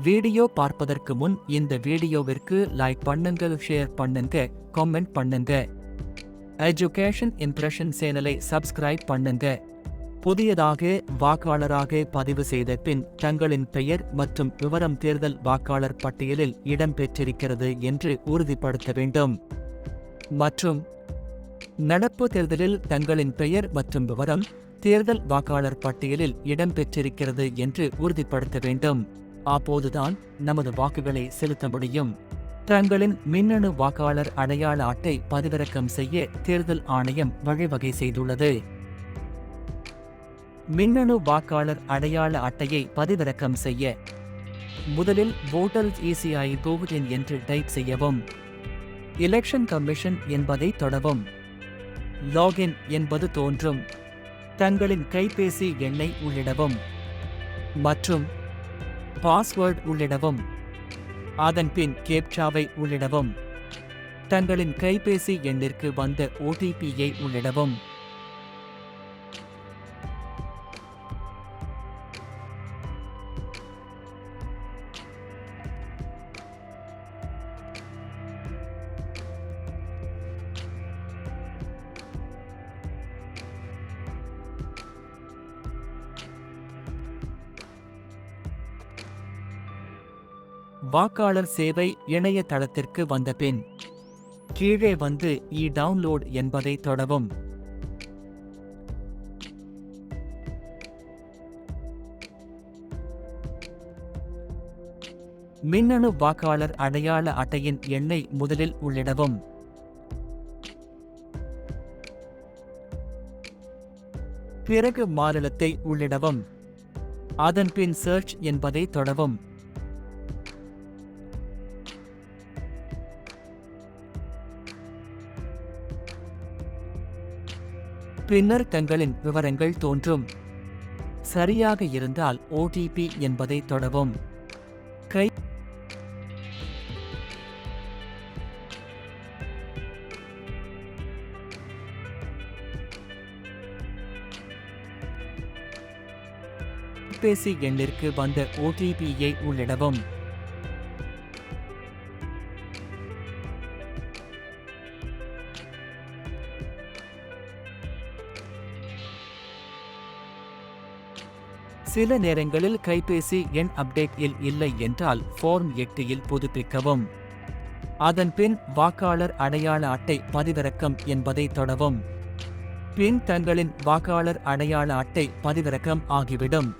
Video பார்ப்பதற்கு முன் இந்த வீடியோவிற்கு லைக் பண்ணுங்க, ஷேர் பண்ணுங்க, கமெண்ட் பண்ணுங்க. எஜுகேஷன் இம்ப்ரெஷன் சேனலை சப்ஸ்கிரைப் பண்ணுங்க. புதியதாக வாக்காளராக பதிவு செய்த பின் தங்களின் பெயர் மற்றும் விவரம் தேர்தல் வாக்காளர் பட்டியலில் இடம்பெற்றிருக்கிறது என்று உறுதிப்படுத்த வேண்டும். மற்றும் நடப்பு தேர்தலில் தங்களின் பெயர் மற்றும் விவரம் தேர்தல் வாக்காளர் பட்டியலில் இடம்பெற்றிருக்கிறது என்று உறுதிப்படுத்த வேண்டும். அப்போதுதான் நமது வாக்குகளை செலுத்த முடியும். தங்களின் மின்னணு வாக்காளர் அடையாள அட்டை பதிவிறக்கம் செய்ய தேர்தல் ஆணையம் வழிவகை செய்துள்ளது. மின்னணு வாக்காளர் அடையாள அட்டையை பதிவிறக்கம் செய்ய முதலில் வோட்டர்ஸ் ECI கோவின் என்று டைப் செய்யவும். எலெக்ஷன் கமிஷன் என்பதை தொடவும். லாகின் என்பது தோன்றும். தங்களின் கைபேசி எண்ணை உள்ளிடவும் மற்றும் பாஸ்வேர்ட் உள்ளிடவும். அதன்பின் கேப்சாவை உள்ளிடவும். தங்களின் கைபேசி எண்ணிற்கு வந்த OTPயை உள்ளிடவும். வாக்காளர் சேவை இணையதளத்திற்கு வந்த பின் கீழே வந்து டவுன்லோட் என்பதை தொடவும். மின்னணு வாக்காளர் அடையாள அட்டையின் எண்ணை முதலில் உள்ளிடவும். பிறகு மாநிலத்தை உள்ளிடவும். அதன்பின் சர்ச் என்பதை தொடவும். பின்னர் தங்களின் விவரங்கள் தோன்றும். சரியாக இருந்தால் OTP என்பதை தொடவும். கைபேசி எண்ணிற்கு வந்த OTPயை உள்ளிடவும். சில நேரங்களில் கைபேசி எண் அப்டேட் இல்லை என்றால் ஃபார்ம் 8 புதுப்பிக்கவும். அதன்பின் வாக்காளர் அடையாள அட்டை பதிவிறக்கம் என்பதை தொடவும். பின் தங்களின் வாக்காளர் அடையாள அட்டை பதிவிறக்கம் ஆகிவிடும்.